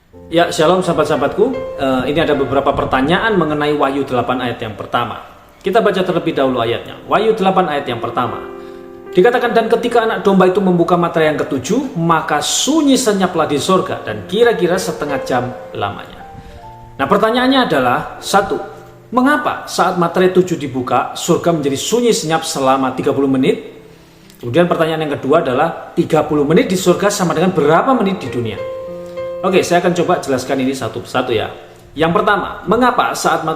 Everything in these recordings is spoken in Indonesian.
Ya, shalom sahabat-sahabatku. Ini ada beberapa pertanyaan mengenai Wahyu 8 ayat yang pertama. Kita baca terlebih dahulu ayatnya. Wahyu 8 ayat yang pertama. Dikatakan, dan ketika anak domba itu membuka materai yang ketujuh, maka sunyi senyaplah di sorga, dan kira-kira setengah jam lamanya. Nah, pertanyaannya adalah, satu, mengapa saat materai 7 dibuka, surga menjadi sunyi senyap selama 30 menit? Kemudian pertanyaan yang kedua adalah, 30 menit di surga sama dengan berapa menit di dunia? Oke, saya akan coba jelaskan ini satu persatu ya. Yang pertama, mengapa saat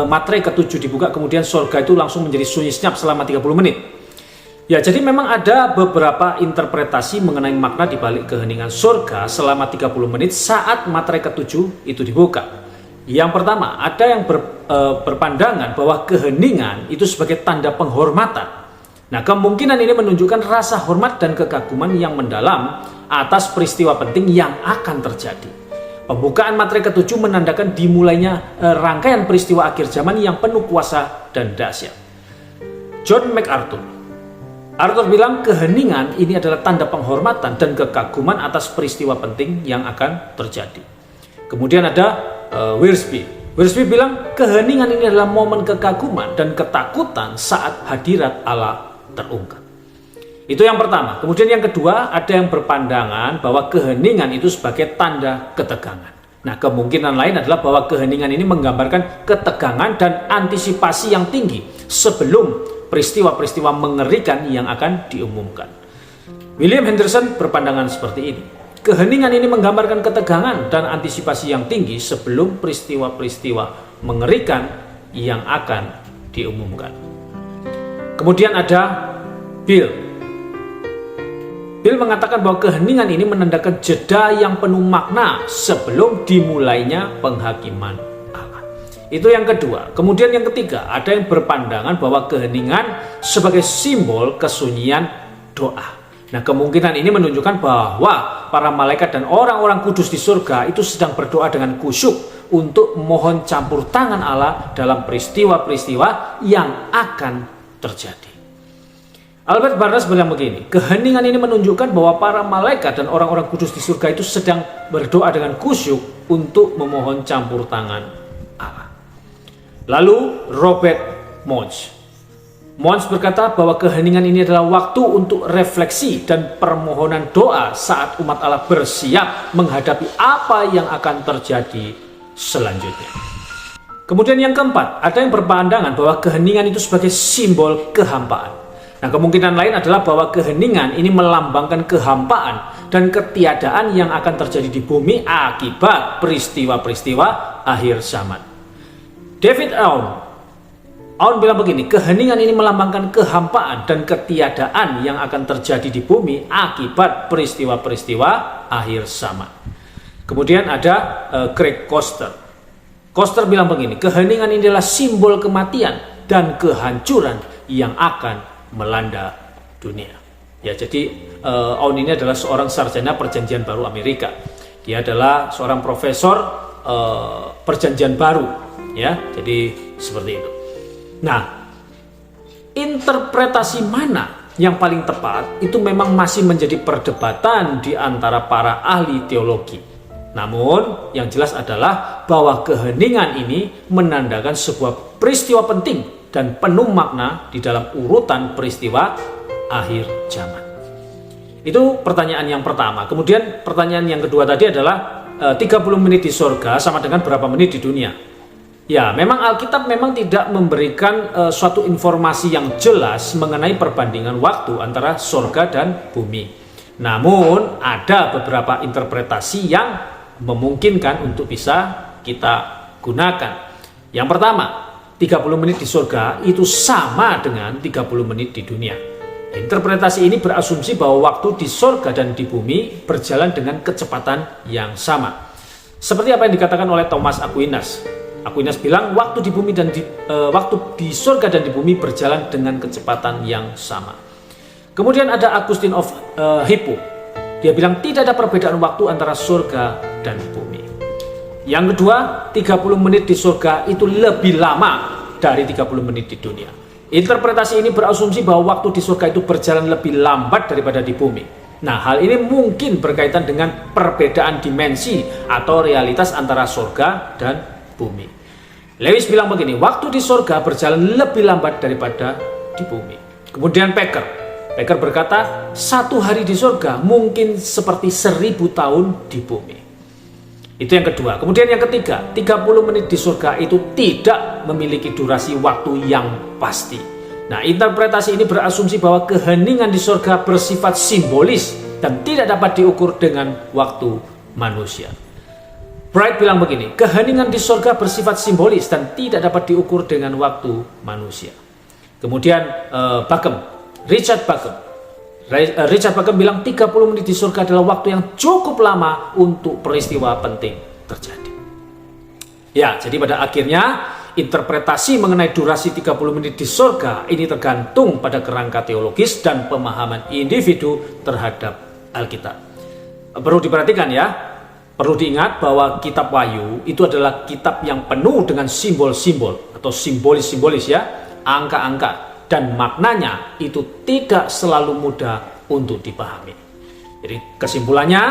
materai ke-7 dibuka kemudian surga itu langsung menjadi sunyi senyap selama 30 menit? Ya, jadi memang ada beberapa interpretasi mengenai makna dibalik keheningan surga selama 30 menit saat materai ke-7 itu dibuka. Yang pertama, ada yang berpandangan bahwa keheningan itu sebagai tanda penghormatan. Nah, kemungkinan ini menunjukkan rasa hormat dan kekaguman yang mendalam atas peristiwa penting yang akan terjadi. Pembukaan materai ke-7 menandakan dimulainya rangkaian peristiwa akhir zaman yang penuh kuasa dan dahsyat. John MacArthur bilang keheningan ini adalah tanda penghormatan dan kekaguman atas peristiwa penting yang akan terjadi. Kemudian ada Wiersbe bilang keheningan ini adalah momen kekaguman dan ketakutan saat hadirat Allah terungkap. Itu yang pertama. Kemudian yang kedua, ada yang berpandangan bahwa keheningan itu sebagai tanda ketegangan. Nah, kemungkinan lain adalah bahwa keheningan ini menggambarkan ketegangan dan antisipasi yang tinggi sebelum peristiwa-peristiwa mengerikan yang akan diumumkan. William Henderson berpandangan seperti ini. Keheningan ini menggambarkan ketegangan dan antisipasi yang tinggi sebelum peristiwa-peristiwa mengerikan yang akan diumumkan. Kemudian ada Bill mengatakan bahwa keheningan ini menandakan jeda yang penuh makna sebelum dimulainya penghakiman Allah. Itu yang kedua. Kemudian yang ketiga, ada yang berpandangan bahwa keheningan sebagai simbol kesunyian doa. Nah, kemungkinan ini menunjukkan bahwa para malaikat dan orang-orang kudus di surga itu sedang berdoa dengan khusyuk untuk mohon campur tangan Allah dalam peristiwa-peristiwa yang akan terjadi. Albert Barnes bilang begini, keheningan ini menunjukkan bahwa para malaikat dan orang-orang kudus di surga itu sedang berdoa dengan khusyuk untuk memohon campur tangan Allah. Lalu Robert Mons berkata bahwa keheningan ini adalah waktu untuk refleksi dan permohonan doa saat umat Allah bersiap menghadapi apa yang akan terjadi selanjutnya. Kemudian yang keempat, ada yang berpandangan bahwa keheningan itu sebagai simbol kehampaan. Nah, kemungkinan lain adalah bahwa keheningan ini melambangkan kehampaan dan ketiadaan yang akan terjadi di bumi akibat peristiwa-peristiwa akhir zaman. David Aun bilang begini, keheningan ini melambangkan kehampaan dan ketiadaan yang akan terjadi di bumi akibat peristiwa-peristiwa akhir zaman. Kemudian ada Craig Koster. Koster bilang begini, keheningan ini adalah simbol kematian dan kehancuran yang akan melanda dunia. Ya, jadi Aun ini adalah seorang sarjana Perjanjian Baru Amerika. Dia adalah seorang profesor Perjanjian Baru, ya. Jadi seperti itu. Nah, interpretasi mana yang paling tepat itu memang masih menjadi perdebatan di antara para ahli teologi. Namun, yang jelas adalah bahwa keheningan ini menandakan sebuah peristiwa penting dan penuh makna di dalam urutan peristiwa akhir zaman. Itu pertanyaan yang pertama. Kemudian pertanyaan yang kedua tadi adalah 30 menit di surga sama dengan berapa menit di dunia? Ya, memang Alkitab memang tidak memberikan suatu informasi yang jelas mengenai perbandingan waktu antara surga dan bumi. Namun ada beberapa interpretasi yang memungkinkan untuk bisa kita gunakan. Yang pertama, 30 menit di surga itu sama dengan 30 menit di dunia. Interpretasi ini berasumsi bahwa waktu di surga dan di bumi berjalan dengan kecepatan yang sama. Seperti apa yang dikatakan oleh Thomas Aquinas. Aquinas bilang waktu di bumi dan waktu di surga dan di bumi berjalan dengan kecepatan yang sama. Kemudian ada Augustine of Hippo. Dia bilang tidak ada perbedaan waktu antara surga dan bumi. Yang kedua, 30 menit di surga itu lebih lama dari 30 menit di dunia. Interpretasi ini berasumsi bahwa waktu di surga itu berjalan lebih lambat daripada di bumi. Nah, hal ini mungkin berkaitan dengan perbedaan dimensi atau realitas antara surga dan bumi. Lewis bilang begini, waktu di surga berjalan lebih lambat daripada di bumi. Kemudian Packer berkata, 1 hari di surga mungkin seperti 1000 tahun di bumi. Itu yang kedua. Kemudian yang ketiga, 30 menit di surga itu tidak memiliki durasi waktu yang pasti. Nah, interpretasi ini berasumsi bahwa keheningan di surga bersifat simbolis dan tidak dapat diukur dengan waktu manusia. Bright bilang begini, keheningan di surga bersifat simbolis dan tidak dapat diukur dengan waktu manusia. Kemudian Richard Backham bilang 30 menit di surga adalah waktu yang cukup lama untuk peristiwa penting terjadi. Ya, jadi pada akhirnya interpretasi mengenai durasi 30 menit di surga ini tergantung pada kerangka teologis dan pemahaman individu terhadap Alkitab. Perlu diperhatikan ya, perlu diingat bahwa kitab Wahyu itu adalah kitab yang penuh dengan simbol-simbol atau simbolis-simbolis ya, angka-angka, dan maknanya itu tidak selalu mudah untuk dipahami. Jadi kesimpulannya,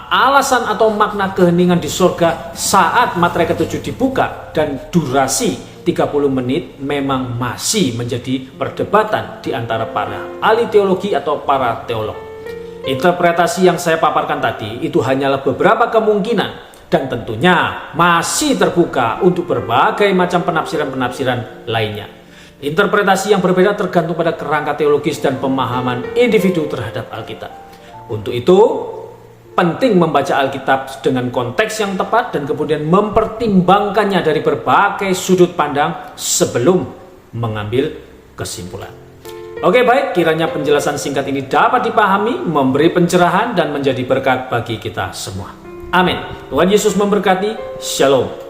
alasan atau makna keheningan di surga saat materai ketujuh dibuka dan durasi 30 menit memang masih menjadi perdebatan di antara para ahli teologi atau para teolog. Interpretasi yang saya paparkan tadi itu hanyalah beberapa kemungkinan dan tentunya masih terbuka untuk berbagai macam penafsiran-penafsiran lainnya. Interpretasi yang berbeda tergantung pada kerangka teologis dan pemahaman individu terhadap Alkitab. Untuk itu, penting membaca Alkitab dengan konteks yang tepat dan kemudian mempertimbangkannya dari berbagai sudut pandang sebelum mengambil kesimpulan. Oke, baik, kiranya penjelasan singkat ini dapat dipahami, memberi pencerahan dan menjadi berkat bagi kita semua. Amin. Tuhan Yesus memberkati. Shalom.